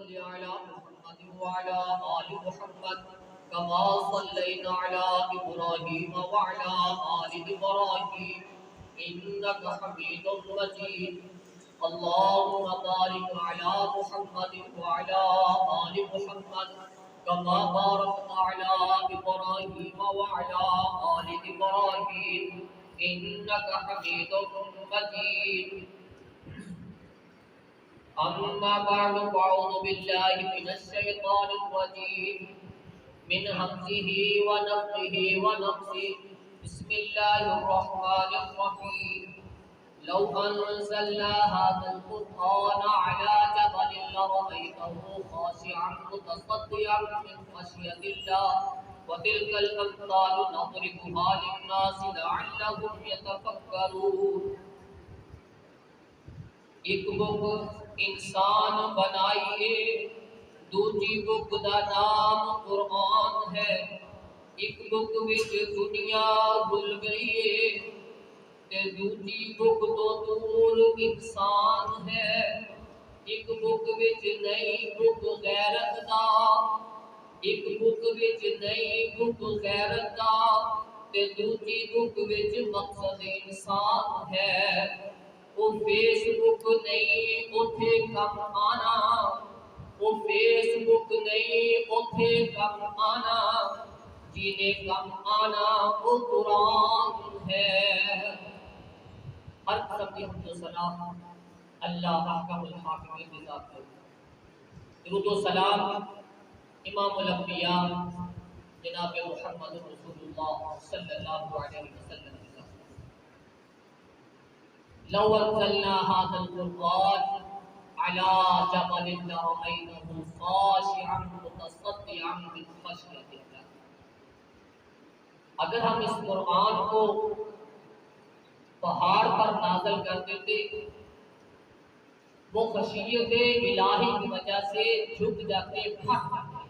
صل على محمد وعلى آل محمد كما صليت على إبراهيم وعلى آل إبراهيم إنك حميد مجيد اللهم بارك على محمد وعلى آل محمد كما باركت على إبراهيم وعلى آل إبراهيم إنك حميد مجيد أما بعد فأعوذ بالله من الشيطان الرجيم من همزه ونفخه ونفثه بسم الله الرحمن الرحيم لو أنزلنا هذا القرآن على جبل لرأيته خاشعا متصدعا من خشية الله وتلك الأمثال نضربها للناس لعلهم يتفكرون ایک بک انسان بنائیے دوجی بک دا نام قرآن ہے ایک بک وچ دنیا بھول گئی ہے تے دوجی بک تو دور انسان ہے ایک بک وچ نئی بک غیرت دا ایک بک وچ نئی بک غیرت دا تے دوجی بک وچ مقصد انسان ہے وہ فیس بک نہیں اوتھے کم آنا وہ فیس بک نہیں اوتھے کم آنا جینے کم آنا وہ قرآن ہے ہر قسم کی حمد و ثنا اللہ احکم الحاکمین کی ذات ہے درود و سلام امام الانبیاء جناب محمد رسول اللہ صلی اللہ علیہ وسلم لو انزلنا هذا القرآن على جبل لرأيته خاشعا متصدعا من خشية الله اگر ہم اس قرآن کو پہاڑ پر نازل کر دیتے وہ خشیت الہی کی وجہ سے جھک جاتے پھٹ جاتے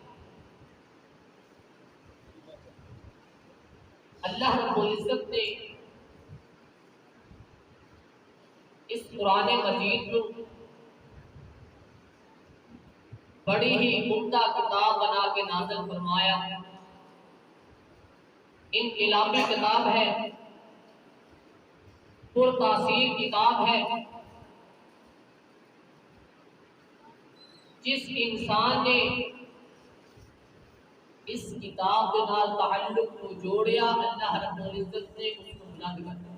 اللہ رب العزت نے اس قرآن مجید کو بڑی ہی عمدہ کتاب بنا کے نازل فرمایا انقلابی کتاب ہے پر تاثیر کتاب ہے جس انسان نے اس کتاب کے نال تعلق کو جوڑیا اللہ رب العزت نے اس کو بلند کر دیا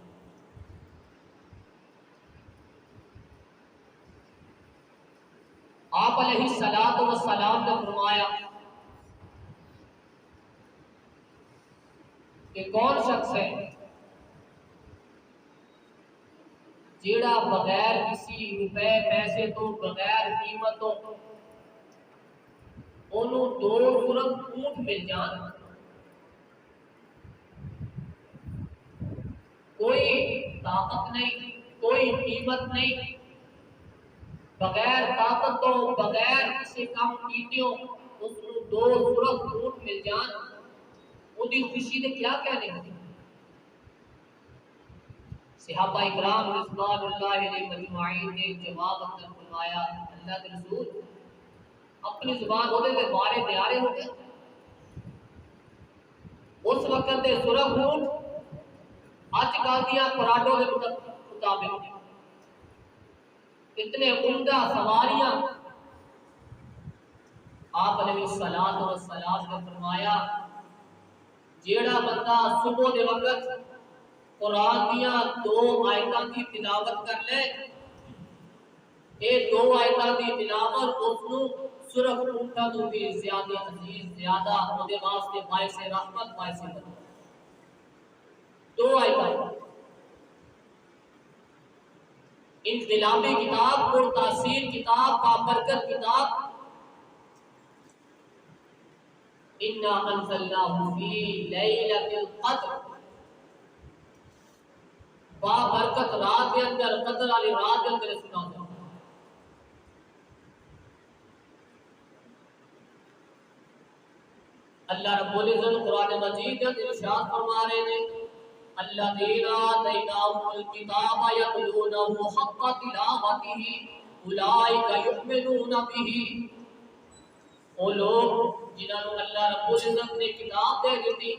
آپ علیہ السلام نے فرمایا کہ کون شخص ہے جیڑا بغیر کسی روپے پیسے تو بغیر قیمتوں انہوں دو خرم اونٹ مل جان کوئی طاقت نہیں کوئی قیمت نہیں بغیر طاقت تو بغیر کسی کام کیتیوں اس کو دو سرخ اونٹ مل جان اُنہی خوشی نے کیا کہنے ہوتی صحابہ اکرام رضوان اللہ علیہ مجمعین نے جواب اندر فرمایا اللہ کے رسول اپنی زبان ہوتے تھے بارے پیارے ہوتے اس وقت دے سرخ اونٹ آج کل دیا پراٹوں کے مطابق اتنے عمدہ سواریاں آپ علیہ السلام نے فرمایا جیڑا بندہ صبح دے وقت قرآن دیا دو آیتاں کی تلاوت کر لے اے دو آیتاں کی تلاوت اس نو سرخ اونٹاں تو بھی زیادہ عزیز زیادہ اودے واسطے باعث رحمت باعث برکت دو آیتاں انقلابی کتاب پر تاثیر کتاب بابرکت کتاب انا انزلناه فی لیلۃ القدر بابرکت رات کے اندر قدر والی رات کے اندر سنا دو اللہ رب العزت قرآن مجید کے ارشاد فرما رہے ہیں الذين آتيناهم الكتاب يتلونه حق تلاوته أولئك يؤمنون به وہ لوگ جنہوں نے اللہ رب العزت نے کتاب دے دیتی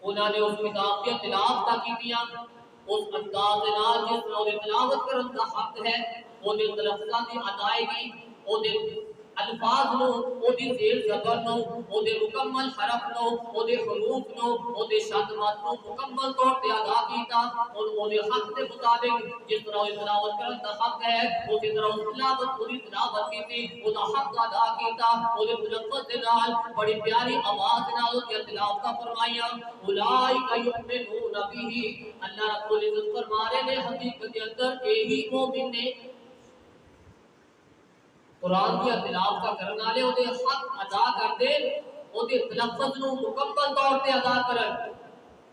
انہوں نے اس کتاب کی تلاوت کیتیاں اس انداز نال جس طرح وہ تلاوت کرن دا حق ہے وہ دے تلفظاں دی ادائیگی وہ دے الفاظ نو وہ دی زیر زبر نو وہ دے مکمل حرف نو وہ دے حروف نو وہ دے شدمات نو مکمل طور تے ادا کیتا اور وہ دے حق دے مطابق جس طرح وہ تلاوت کرن دا حق ہے وہ جس طرح تلاوت پوری تلاوت کیتی وہ دا حق ادا کیتا وہ دے تلفظ دے نال بڑی پیاری آواز نال اس دی تلاوت فرمایا اولئک یؤمنون بہ اللہ رب العزت فرما رہے نے حقیقت کے اندر یہی مومن نے قرآن کی تلاوت کرنے والے وہ حق ادا کر دے وہ تلفظ نو مکمل طور پہ ادا کرن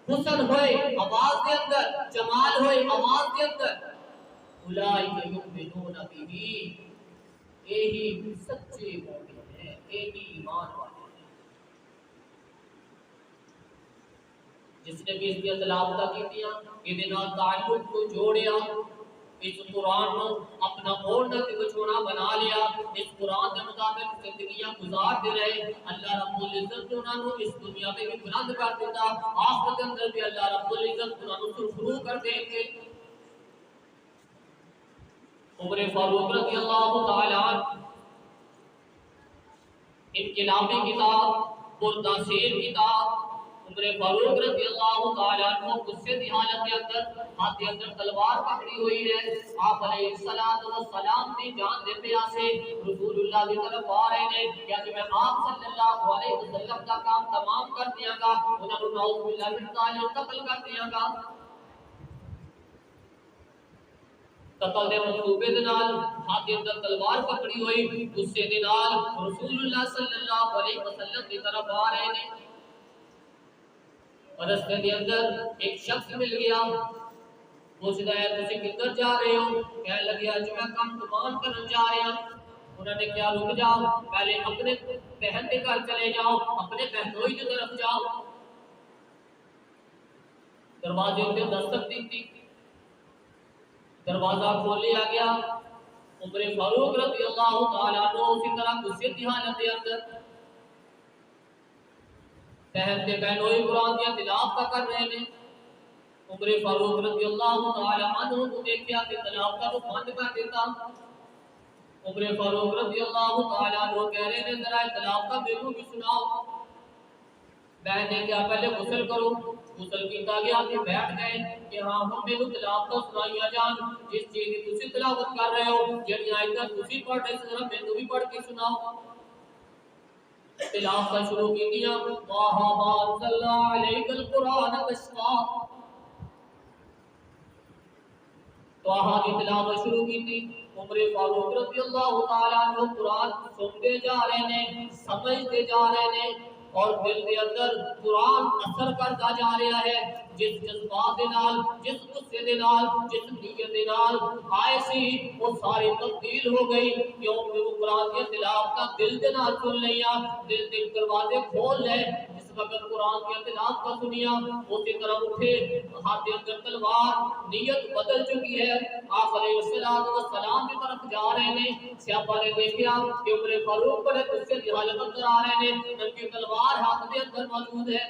حسن ہوئے آواز کے اندر جمال ہوئے آواز کے اندر اولئک یؤمنون بہ یہی سچے مومن ہیں یہی ایمان والے ہیں جس نے بھی اس کی تلاوت کی یہ تعلق کو جوڑیا اس قرآن کو اپنا اوڑھنا تے بچھونا بنا لیا اس قرآن کے مطابق زندگیاں گزارتے رہے اللہ رب العزت نے انہوں اس دنیا میں بھی بلند کر دیتا آخرت کے اندر بھی اللہ رب العزت انہوں سرخرو کر دیں گے عمر فاروق رضی اللہ تعالیٰ انقلابی کتاب پرداسیر کتاب عمر فاروق رضی اللہ تعالیٰ عنہ غصے کی حالت کے اندر ہاتھ کے اندر تلوار پکڑی ہوئی ہے آپ علیہ السلام کی جان دے پیاسے رسول اللہ کی طرف آ رہے ہیں کیا کہ میں آپ صلی اللہ علیہ وسلم کا کام تمام کر دیا گا انہوں نے نعوذ باللہ من ذالک قتل کر دیا گا قتل دے منصوبے دے نال ہاتھ کے اندر تلوار پکڑی ہوئی غصے دے نال رسول اللہ صلی اللہ علیہ وسلم کی طرف آ رہے ہیں اور رستے کے اندر ایک شخص مل گیا پوچھتا ہے تسی کدھر جا رہے ہو کہنے لگیا جو میں کام تمام کرنے جا رہے ہیں انہوں نے کیا رک جاؤ پہلے اپنے بہن کے گھر چلے جاؤ اپنے بہنوئی کی طرف جاؤ دروازے پہ دستک دی تھی دروازہ کھول لیا گیا عمر فاروق رضی اللہ تعالیٰ عنہ اسی طرح غصے کی حالت کے اندر بہن کے بہنوئی قرآن کی تلاوت کر رہے ہیں عمر فاروق رضی اللہ تعالیٰ عنہ کو دیکھا کہ تلاوت کو بند کر دیتا عمر فاروق رضی اللہ تعالیٰ عنہ کہہ رہے ہیں ذرا تلاوت میرے بھی سناؤ بہن نے کیا پہلے غسل کرو غسل کیتا گیا کہ بیٹھ گئے کہ ہاں ہم میرے تلاوت سنائیا جان جس چیز کی تسی تلاوت کر رہے ہو جڑی آیت تسی پڑھ رہے ذرا مینوں بھی پڑھ کے سناؤ تلاوت شروع کی دیا واہ ما صلی علیک القرآن تشقا تو آہاں کی تلاوت شروع کی تھی عمر فاروق رضی اللہ تعالیٰ عنہ قرآن سنتے جا رہے ہیں سمجھتے جا رہے ہیں اور دل کے اندر قرآن اثر کرتا جا رہا ہے جس جذبات دے نال جس غصے دے نال جس نیت دے نال آئے سی وہ ساری تبدیل ہو گئی کیونکہ وہ قرآن کی تلاوت کا دل دے نال سن لیا دل کے دروازے کھول لے جس وقت قرآن کی تلاوت کا سنیا اسی طرح اٹھے ہاتھ کے اندر تلوار نیت بدل چکی ہے آپ علیہ السلام کی طرف جا رہے ہیں صحابہ نے دیکھا کہ عمر فاروق بڑے غصے کی حالت اندر آ رہے ہیں ان کی تلوار ہاتھ کے اندر موجود ہے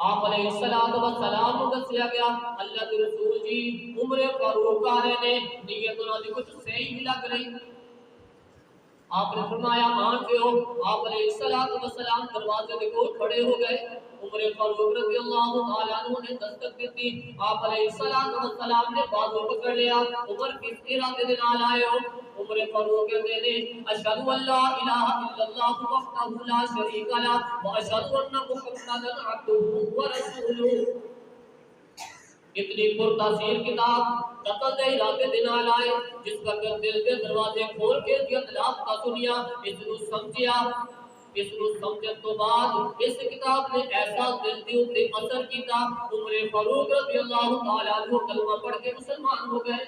آپ علیہ السلام کو دسیا گیا اللہ کے رسول جی عمر فاروق آ رہے ہیں نیت انہوں نے کچھ صحیح نہیں لگ رہی آپ نے فرمایا مان کے ہو آپ علیہ السلام دروازے کے کول کھڑے ہو گئے عمر فاروق رضی اللہ تعالیٰ عنہ نے دستک دی آپ علیہ السلام نے بازو پکڑ لیا عمر کس ارادے دے نال آئے ہو عمر فاروق کہتے ہیں اشہد ان لا الہ الا اللہ وحدہ لا شریک لہ واشہد ان محمدا عبدہ ورسولہ اتنی پرتاثیر کتاب قتل دے ارادے دے نال آئے جس کا دل کے دروازے کھول کے تلاوت کا سنیا اس کو سمجھیا اس کو سمجھن تو بعد اس کتاب نے ایسا دل کے اوپر اثر کیتا عمر فاروق رضی اللہ تعالی عنہ کلمہ پڑھ کے مسلمان ہو گئے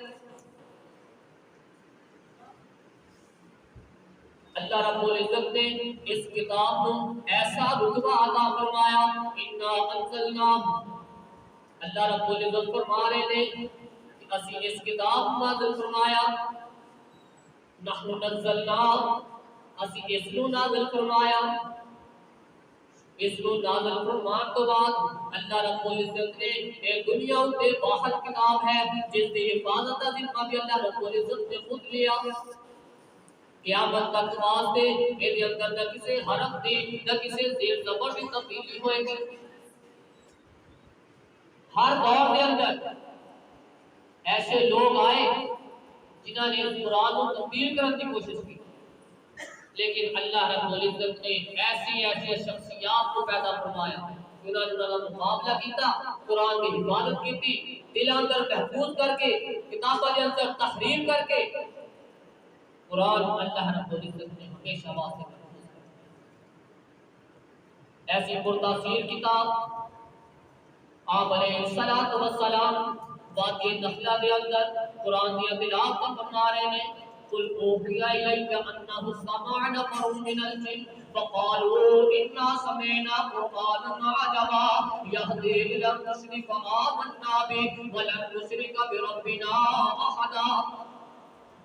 اللہ رب العزت نے اس کتاب کو ایسا رتبہ عطا فرمایا انا انزلنا اللہ رب العزت فرما رہے ہیں کہ اسی اس کتاب نازل فرمایا نحن نزلنا اسی اس نو نازل فرمایا. اس کو نازل فرمان تو بعد اللہ رب العزت نے ایک دنیا اتے باہر کتاب ہے جس کی حفاظت کا ذمہ بھی اللہ رب العزت نے خود لیا. قیامت تک واسطے میرے اندر نہ کسی حرف دی نہ کسی زیر زبر کی تبدیلی ہوئے گی. ہر دور کے اندر ایسے لوگ آئے جنہوں نے اس قرآن کو تبدیل کرنے کی کوشش کی، لیکن اللہ رب العزت نے ایسی ایسی شخصیات کو پیدا فرمایا جنہوں نے انہوں کا مقابلہ کیتا، قرآن کی حفاظت کی تھی، دل اندر محفوظ کر کے، کتابوں کے اندر تحریر کر کے قرآن اللہ رب العزت نے ہمیشہ واسطے محفوظ کر. ایسی پرتاثیر کتاب آپ علیہ الصلوۃ والسلام وادی نخلا کے اندر قرآن کی تلاوت فرما رہے ہیں. قل اوحی الیک انہ سمع نفر من الجن فقالوا انا سمعنا قرآنا عجبا یہدی الی الرشد فآمنا به ولن نشرک بربنا احدا.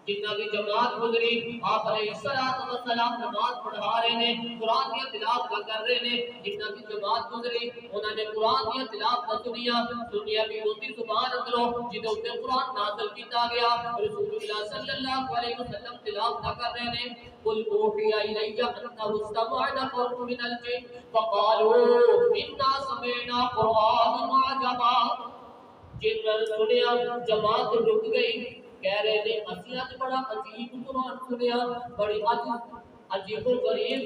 جتنا بھی جماعت گزری آپ علیہ الصلوۃ والسلام نماز پڑھا رہے ہیں، قرآن کی تلاوت کر رہے ہیں. جتنا بھی جماعت گزری انہوں نے قرآن کی تلاوت سنیا بھی اسی زبان اندروں جدوں تے قرآن نازل کیتا گیا. رسول اللہ صلی اللہ علیہ وسلم تلاوت کر رہے ہیں. قل اوحی الیک انہ سمع نفر من الجن فقالوا انا سمعنا قرآنا عجبا. جن نے سنیا جماعت رک گئی، کہہ رہے ہیں اسی اج بڑا عجیب قرآن سنیا، بڑی عجیب و غریب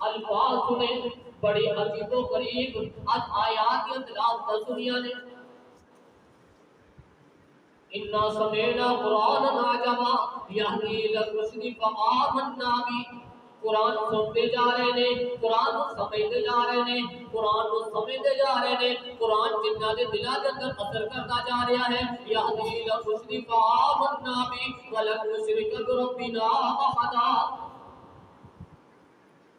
الفاظ سنے، بڑی عجیب و غریب آج آیات کی تلاوت سنیا نے. انا سمعنا قرآنا عجبا یہدی الی الرشد فآمنا به. قرآن سنتے جا رہے ہیں، قرآن سمجھتے جا رہے ہیں، قرآن کو سمجھتے جا رہے ہیں. قرآن جنہاں دے دلاں دے اندر اثر کرتا جا رہا ہے. یہدی الی الرشد فآمنا به ولن نشرک بربنا احدا.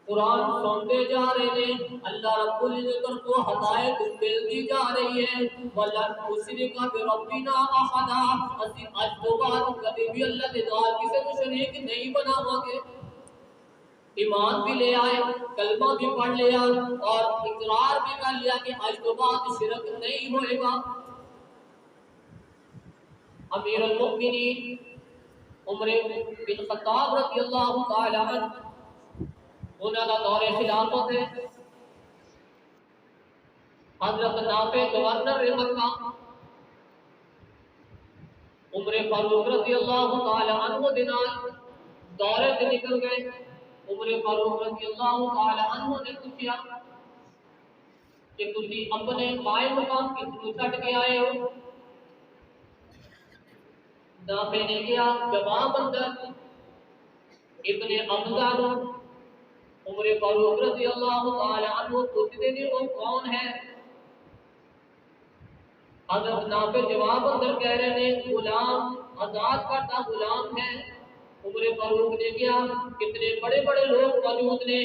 قرآن سنتے جا رہے ہیں، اللہ رب العزت کو ہدایت ملتی جا رہی ہے. وَلَن نُشْرِكَ بِرَبِّنَا أَحَدًا. اسی اج تو بعد کبھی بھی اللہ کے نال کسی کو شریک نہیں بناواں گے. ایمان بھی لے آئے، کلمہ بھی پڑھ لیا اور اقرار بھی کر لیا کہ آج تو بعد شرک نہیں ہوئے گا. امیر المؤمنین عمر بن خطاب رضی اللہ تعالی عنہ انہوں کا دور خلافت ہے. حضرت نافع گورنر مکہ عمر فاروق رضی اللہ تعالی عنہ دنال دورے سے نکل گئے. عمر فاروق رضی اللہ تعالی عنہ نے پوچھا کہ تسی اپنے قائم مقام کس کو چھٹ کے آئے ہو؟ نافع نے کیا جواب اندر ابن حمزہ نو. عمر فاروق رضی اللہ تعالی عنہ پوچھتے ہیں وہ کون ہے؟ حضرت نافع جواب اندر کہہ رہے ہیں غلام، آزاد کرتا غلام ہے. عمر فاروق نے کیا کتنے بڑے بڑے لوگ موجود نے،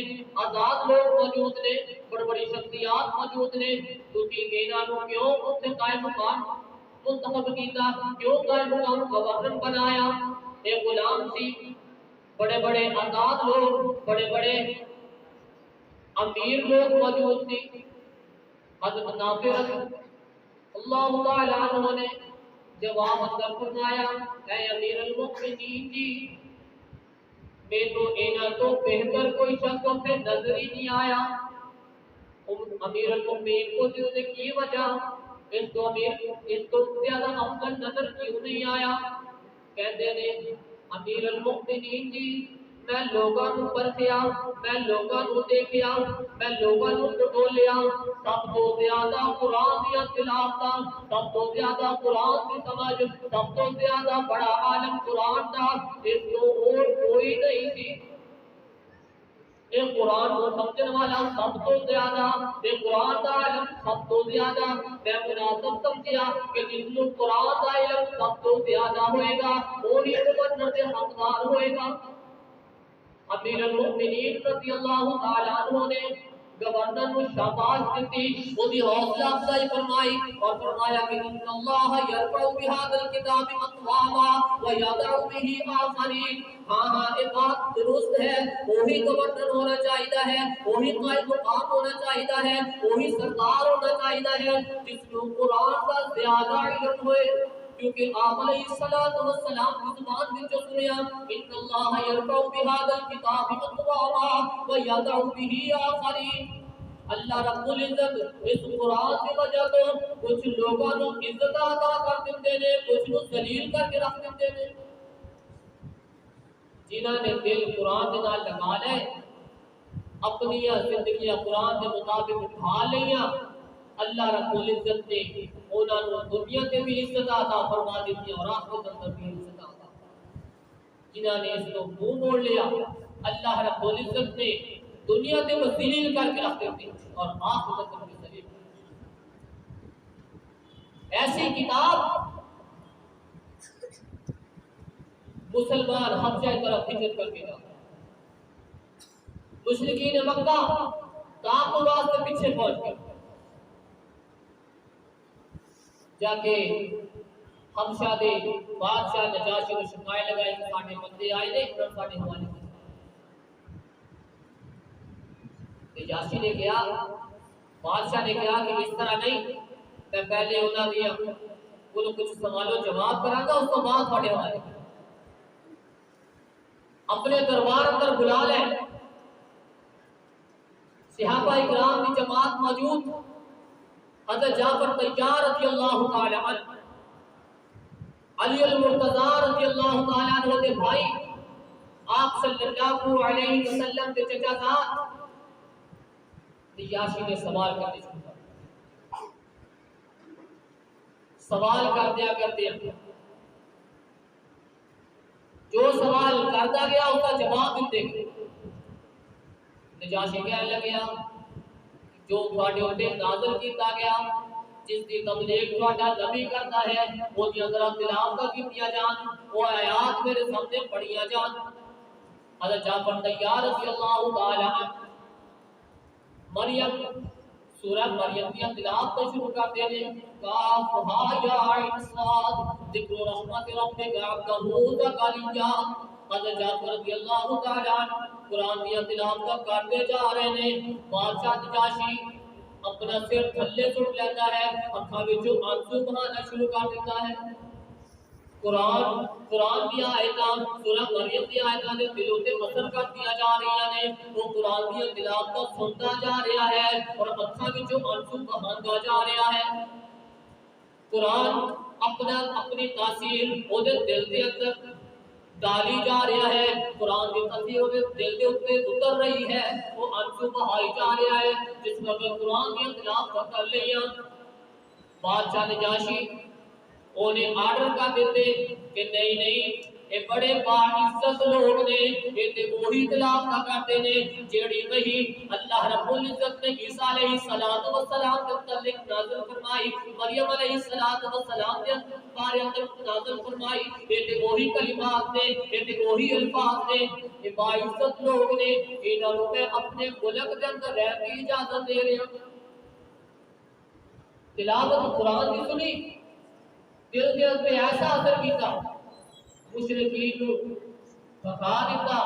آزاد لوگ موجود نے، بڑی بڑی شخصیات موجود نے، تسی انہاں نو کیوں اتنے قائم مقام منتخب کیتا، کیوں قائم مقام گورنر بنایا؟ ایک غلام سی، بڑے بڑے آزاد لوگ، بڑے بڑے امیر لوگ موجود تھی. حضرت نافع اللہ تعالی عنہ نے جواب اندر فرمایا اے امیر المؤمنین جی، میں تو انہاں تو بہتر کوئی شخص سے نظر ہی نہیں آیا. امیر المؤمنین کو جو نے کی وجہ اس کو زیادہ افضل نظر کیوں نہیں آیا؟ کہتے ہیں امیر المؤمنین جی، میں لوگاں نوں پرکھیا، میں لوگاں نوں دیکھیا، میں لوگاں نوں ٹٹولیا، سب تو زیادہ قرآن دی تلاوت، سب تو زیادہ قرآن کی سمجھ، سب تو زیادہ بڑا عالم قرآن دا اس کو اور کوئی نہیں سی. ایک قرآن کو سمجھنے والا سب تو زیادہ، ایک قرآن دا علم سب تو زیادہ. میں مناسب سمجھیا کہ جس کو قرآن دا علم سب تو زیادہ ہوئے گا وہی گورنر کے حقدار ہوئے گا. امیر المؤمنین رضی اللہ تعالی عنہ نے گورنر کو شاباش دیتی، وہ بھی حوصلہ افزائی فرمائی اور فرمایا کہ ان اللہ یرفع بهذا الکتاب اقواما ویضع به آخرین۔ ہاں ایک بات درست ہے، وہی گورنر ہونا چاہیے ہے، وہی قائد مقام ہونا چاہیے ہے، وہی سردار ہونا چاہیے ہے جس کو قرآن کا زیادہ علم ہوئے، کیونکہ آپ علیہ السلام کی زبان میں جو سنیا ان اللہ یرفع بهذا الکتاب اقواما ویضع به آخرین۔ اللہ رب العزت اس قرآن کی وجہ تو کچھ لوگوں کو عزت عطا کر دیتے ہیں، کچھ کو ذلیل کر کے رکھ دیتے ہیں۔ جنہوں نے دل قرآن کے نال لگا لے، اپنی زندگی قرآن کے مطابق اٹھا لیا، اللہ رب العزت نے انہوں نے دنیا کے بھی عزت عطا فرما دیتی اور آخرت اندر بھی عزت عطا۔ جنہوں نے اس کو منہ موڑ لیا، اللہ رب العزت نے دنیا کے وہ ذلیل کر کے رکھ دیتے اور آخرت اندر بھی ذلیل۔ ایسی کتاب مسلمان حبشہ طرف ہجرت کر کے جاتا، مشرکین مکہ کام کو واسطے پیچھے پہنچ گئے، جا کے حبشہ دے بادشاہ نجاشی کو شکایت لگائی کہ ساڈے بندے آئے نے انہوں ساڈے حوالے کیتے۔ نجاشی نے کہا، بادشاہ نے کہا کہ اس طرح نہیں، میں پہلے انہوں نے کچھ سوال و جواب کرا گا، اس کو بعد تھوڑے حوالے اپنے دربار اندر بلا لیں۔ صحابہ اکرام کی جماعت موجود، حضرت جعفر طیار رضی اللہ تعالی عنہ، علی المرتضی رضی اللہ تعالی عنہ کے بھائی، آپ صلی اللہ علیہ وسلم کے چچا زاد نجاشی نے سوال کرنے شروع کر، سوال کر دیا کرتے ہیں، جو سوال کرتا گیا اس کا جواب دیتے گئے۔ نجاشی کہنے لگیا جو تھوڑے ہوتے نازل کیتا گیا، جس کی تبلیغ تھوڑا نبی کرتا ہے، وہ دی حضرت تلاوت کیتیا جان، وہ آیات میرے سامنے پڑھیا جان۔ حضرت جعفر طیار رضی اللہ تعالی عنہ مریم سورہ مریم کی تلاوت شروع کرتے ہیں، کاف ہا یا عین صاد ذکر رحمت ربک عبدہ زکریا۔ حضرت جعفر رضی اللہ تعالی عنہ قرآن کی تلاوت کرتے جا رہے ہیں، بادشاہ نجاشی اپنا سر تھلے سٹ لیتا ہے، اکھاں وچوں آنسو بہانا شروع کر دیتا ہے۔ قرآن کی آیتاں سورہ مریم کی آیتاں دے دلوں تے اثر کرتیاں جا رہی ہیں، وہ قرآن کی تلاوت سنتا جا رہا ہے اور اکھاں وچوں آنسو بہاندا جا رہا ہے۔ قرآن اپنی تاثیر وہ دل کے اندر ڈالی جا رہا ہے، قرآن کی تاثیر وہ دل کے اوپر اتر رہی ہے، وہ آنسو بہائی جا رہا ہے۔ جس وقت قرآن کی تلاوت کر لیا، بادشاہ نجاشی انہیں آرڈر کر دیتے کہ نہیں یہ بڑے باعزت لوگ نے، یہ تے وہی تلاوت کرتے ہیں جیڑی وہی اللہ رب العزت نے عیسیٰ علیہ السلام کے متعلق نازل فرمائی، مریم علیہ السلام کے بارے اندر نازل فرمائی، یہ تے وہی کلمات نے، یہ تے وہی الفاظ نے، یہ باعزت لوگ نے، انہوں نے اپنے ملک کے اندر رہنے کی اجازت دے رہے ہیں۔ تلاوت قرآن کی سنی، دل کے اندر ایسا اثر کیتا، مشرکین کو بھگا دیتا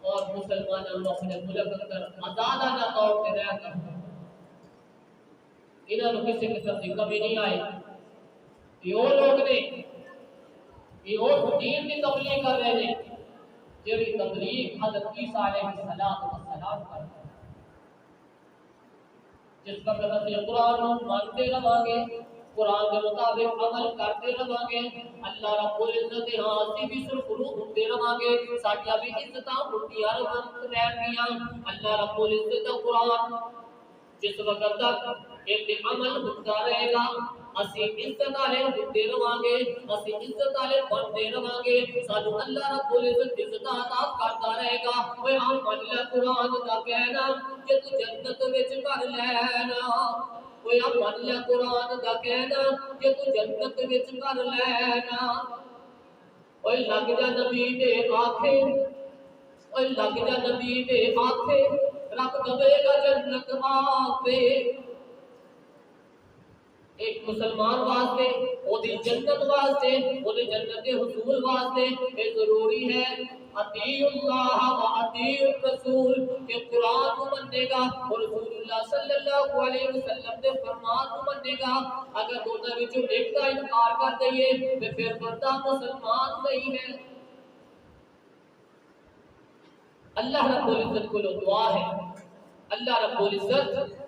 اور مسلمانوں کو اپنے ملک اندر آزادانہ طور پہ رہ کر انہوں نے کسی قسم کی کمی نہیں آئی۔ یہ وہ لوگ نے، یہ وہ دین کی تبلیغ کر رہے ہیں جیڑی تبلیغ حضرت عیسیٰ علیہ السلام کر رہے ہیں۔ جس وقت ہم قرآن مانتے رہاں گے، قرآن کے مطابق عمل کرتے رہاں گے، اللہ رب العزت ہاں سے بھی سرخروح ہوتے رہاں گے، ساڈیاں بھی عزتاں ہوتیاں رہنگیاں۔ اللہ رب العزت قرآن جس وقت تک ایک عمل ہوتا رہے گا، اسی عزت والے ہوتے رہاں گے، اسی عزت والے بنتے رہاں گے، سانو اللہ رب العزت عزت عطا کرتا رہے گا۔ اوے ہم اللہ قرآن دا کہنا کہ تو جنت وچ کر لینا، اوے ہم اللہ قرآن دا کہنا کہ تو جنت وچ کر لینا۔ اوے لگ جا نبی دے آکھے، اوے لگ جا نبی دے آکھے، رکھ دے گا جنت ماں پہ۔ ایک مسلمان واسطے وہ جنت واسطے وہ جنت حصول واسطے یہ ضروری ہے اطیع اللہ و اطیع الرسول کہ قرآن کو ماننے گا اور رسول اللہ صلی اللہ علیہ وسلم کے فرمان کو ماننے گا۔ اگر دونوں وچوں ایک کا انکار کر دئیے تو پھر بندہ مسلمان نہیں ہے۔ اللہ رب العزت کو دعا ہے اللہ رب العزت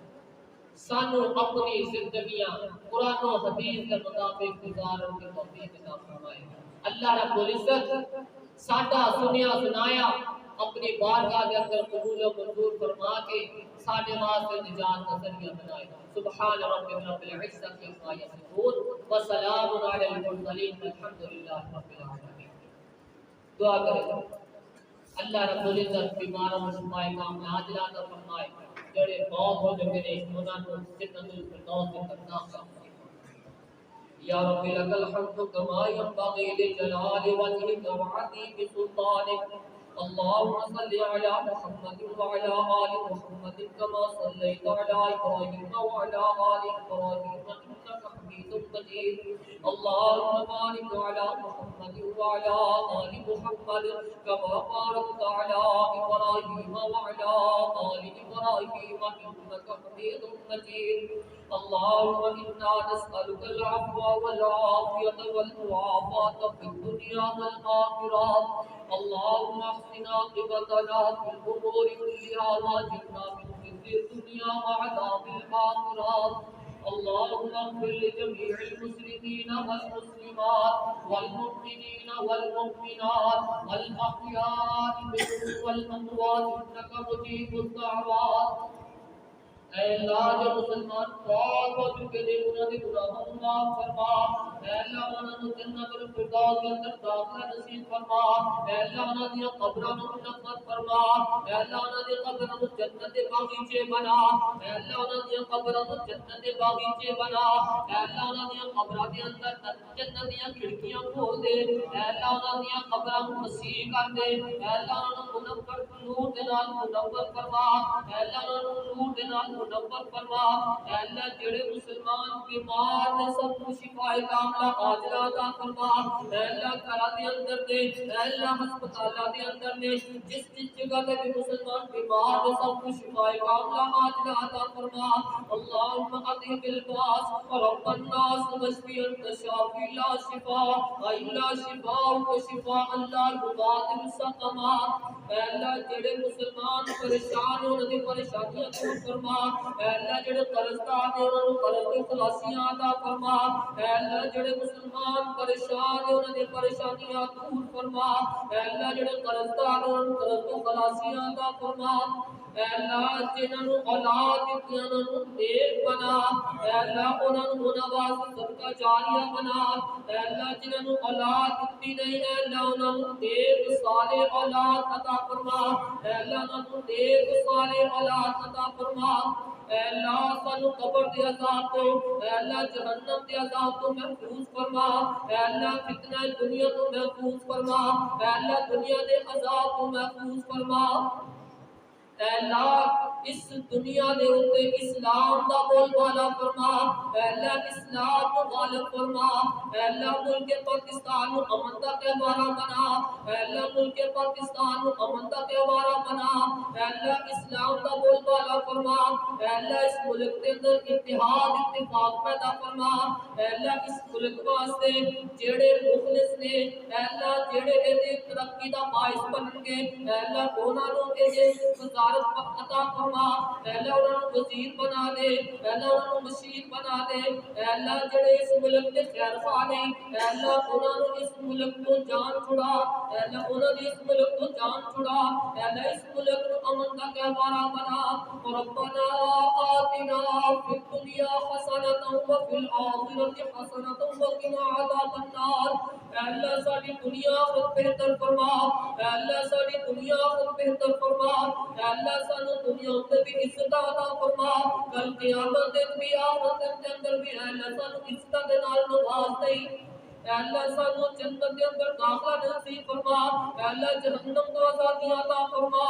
سانو اپنی زندگیاں قرآن و حدیث کے مطابق گزارن کی توفیق عطا فرمائے۔ اللہ رب العزت ساڈا سنیا سنایا اپنی بارگاہ کے اندر قبول و منظور فرما کے ساڈے واسطے نجات کا ذریعہ بنائے۔ سبحان ربک رب العزت عما یصفون وسلام علی المرسلین والحمد للہ رب العالمین۔ دعا کریں اللہ رب العزت بیماروں کو شفائے کاملہ عاجلہ عطا فرمائے، جڑے موت ہو چکے نے انہاں کو جنت الفردوس میں کرنا فرمائے۔ یا رب لک الحمد کما ينبغي لجلال وجهك وعظيم سلطانك۔ اللهم صل على محمد وعلى آل محمد كما صليت على إبراهيم وعلى آل إبراهيم إنك حميد مجيد۔ اللهم بارك على محمد وعلى آل محمد كما باركت على إبراهيم وعلى آل إبراهيم إنك حميد مجيد۔ اللهم إنا نسألك العفو والعافية والمعافاة في الدنيا والآخرة۔ اللهم احسن عاقبتنا في الأمور كلها واجرنا من خزي الدنيا وعذاب الآخرة۔ اللهم اغفر لجميع المسلمين والمسلمات والمؤمنين والمؤمنات والأحياء منهم والأموات إنك مجيب الدعوات۔ اے اللہ جو مسلمان پاک ہو چکے نے انہاں دے گناہوں کو معاف فرما۔ اے اللہ انہاں نوں جنت الفردوس کے اندر داخلہ نصیب فرما۔ اے اللہ انہاں دی قبراں نوں منور فرما۔ اے اللہ انہاں دی قبراں نوں جنت دے باغیچے بنا۔ اے اللہ انہاں دی قبراں نوں جنت دے باغیچے بنا۔ اے اللہ انہاں دی قبراں دے اندر جنت دیاں کھڑکیاں کھول دے۔ اے اللہ انہاں دی قبراں نوں وسیع کر دے۔ اے اللہ انہاں نوں منور نور دے نال منور فرما۔ اے اللہ انہاں نوں نور دے نال منور فرما۔ اے اللہ جڑے مسلمان بیمار نے سب کو شفا کاملہ عاجلہ عطا فرما۔ اے اللہ گھراں دے اندر دے اے اللہ ہسپتالاں دے اندر نے جس جگہ تے بھی مسلمان بیمار نے سب کو شفا کاملہ عاجلہ عطا فرما۔ اللهم اذهب الباس ورب الناس واشفي انت شافي لا شفاء الا شفاءك شفاء لا يغادر سقما۔ اے اللہ جڑے مسلمان پریشان ہو انہاں دی پریشانیاں دور فرما۔ اے اللہ جڑے قرضدار نے انہاں نوں قرض تے خلاصیاں عطا فرما۔ اے اللہ جڑے مسلمان پریشان نے انہاں دی پریشانیاں دور فرما۔ اے اللہ جڑے قرضدار نے انہاں نوں قرض تے خلاصیاں عطا فرما۔ اے اللہ جنہاں نوں اولاد دتی انہاں نوں نیک بنا۔ اے اللہ انہاں نوں انہاں واسطے صدقہ جاریہ بنا۔ اے اللہ جنہاں نوں اولاد دتی نہیں اے اللہ انہاں نوں نیک صالح اولاد عطا فرما۔ اے اللہ انہاں نوں نیک صالح اولاد عطا فرما۔ اے اللہ سانو قبر دے عذاب تو اے اللہ جہنم دے عذاب تو محفوظ فرما۔ اے اللہ فتنہ دنیا تو محفوظ فرما۔ اے اللہ دنیا دے عذاب تو محفوظ فرما۔ اے اللہ اس دنیا دے اوپر اسلام دا بول بالا فرما۔ اے اللہ اسلام کو غالب فرما۔ اے اللہ ملک پاکستان کو امن دا گہوارہ بنا۔ اے اللہ ملک پاکستان کو امن دا گہوارہ بنا۔ اے اللہ اسلام دا بول بالا فرما۔ اے اللہ اس ملک کے اندر اتحاد اتفاق پیدا فرما۔ اے اللہ اس ملک واسطے جڑے مخلص نے اے اللہ جڑے اے ترقی دا باعث بنن گے اے اللہ انہاں نوں اے عطا فرما۔ اے اللہ انہاں نوں وزیر بنا دے۔ اے اللہ انہاں نوں مشیر بنا دے۔ اے اللہ جڑے اس ملک دے خیر خواہ نے اے اللہ انہاں نوں اس ملک تو جان چھڑا۔ اے اللہ انہاں دی اس ملک تو جان چھڑا۔ اے اللہ اس ملک کو امن کا گہوارہ بنا۔ ربنا آتنا فی الدنیا حسنۃ وفی الآخرۃ حسنۃ وقنا عذاب النار۔ اے اللہ ساری دنیا کو بہتر فرما۔ اے اللہ ساری دنیا کو بہتر فرما۔ اے اللہ سانو دنیا تے بھی عزت عطا فرما۔ کل قیامت تے بھی آخرت دے اندر بھی اے اللہ سانو عزت دے نال نواز دے۔ اے اللہ سانو جنت دے اندر داخلہ نصیب فرما۔ اے اللہ جہنم تو آزادی عطا فرما۔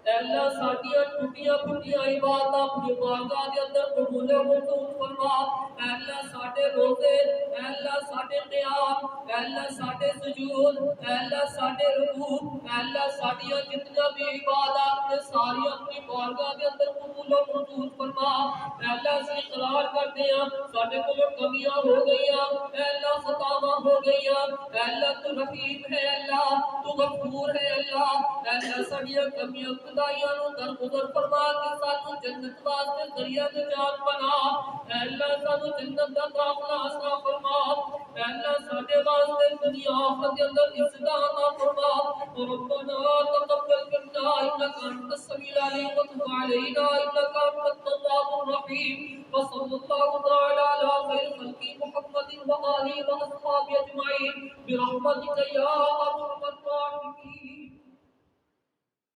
اے اللہ ساڈیاں ٹوٹیاں پھٹیاں عبادتاں اپنی بارگاہ دے اندر قبول و منظور فرما اے اللہ ساڈے روزے اے اللہ ساڈے قیام اے اللہ ساڈے سجود اے اللہ ساڈے رکوع اے اللہ ساڈیاں جتنیاں بھی عبادات نے ساری اپنی بارگاہ دے اندر قبول و منظور فرما اے اللہ اسی اقرار کرتے ہیں ساڈے کولوں کمیاں ہو گئیاں اے اللہ خطاواں ہو گئیاں اے اللہ تو رحیم ہے اللہ تو غفور ہے اللہ اے اللہ ساڈیاں کمیاں خدائیاں نو درگزر فرما کے سانو جنت واسطے ذریعہ نجات بنا اے اللہ سانو جنت دا داخلہ عطا فرما اے اللہ ساڈے واسطے دنیا آخرت دے اندر عزت عطا فرما ربنا تقبل منا انك انت السميع العليم وتب علينا انك انت التواب الرحيم وصلى الله تعالى على خير خلق محمد وآله وأصحابه أجمعين برحمتك يا أرحم الراحمين.